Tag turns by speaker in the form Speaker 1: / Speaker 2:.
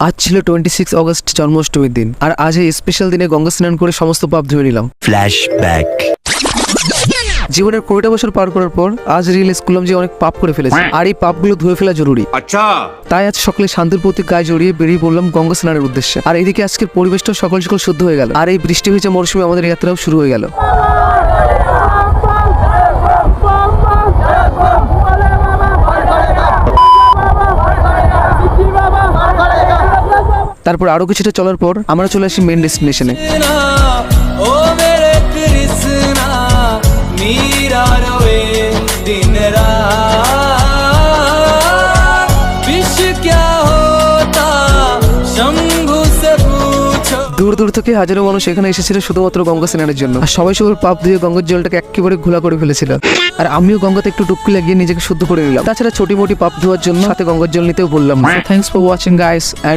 Speaker 1: আজ ছিল 26 অগস্ট জন্মাষ্টমীর দিন, আর আজ এই স্পেশাল দিনে গঙ্গা স্নান করে সমস্ত পাপ ধুয়ে নিলাম।
Speaker 2: ফ্ল্যাশব্যাক।
Speaker 1: জীবনের 20টা বছর পার করার পর আজ রিয়েলাইজ করলাম যে অনেক পাপ করে ফেলেছি, আর এই পাপগুলো ধুয়ে ফেলা জরুরি।
Speaker 3: আচ্ছা,
Speaker 1: তাই আজ সকালে শান্তির প্রতি গায়ে জড়িয়ে বেরিয়ে পড়লাম গঙ্গা স্নানের উদ্দেশ্যে। আর এদিকে আজকের পরিবেশটা সকাল সকাল শুদ্ধ হয়ে গেল, আর এই বৃষ্টি হয়েছে মরশুমে আমাদের যাত্রাও শুরু হয়ে গেল। তারপর আরো কিছুটা চলার পর আমরা চলে আসি মেন ডেস্টিনেশনে। দূর দূর থেকে হাজারো মানুষ এখানে এসেছিল শুধুমাত্র গঙ্গা স্নানের জন্য, আর সবাই সবার পাপ দিয়ে গঙ্গার জলটাকে একেবারে ঘোলা করে ফেলেছিল। আর আমিও গঙ্গাতে একটু ডুবকি লাগিয়ে নিজেকে শুদ্ধ করে নিলাম। তাছাড়া ছোটি মোটি পাপ ধোয়ার জন্য সাথে গঙ্গার জল নিতেও বললাম। Thanks for watching guys, and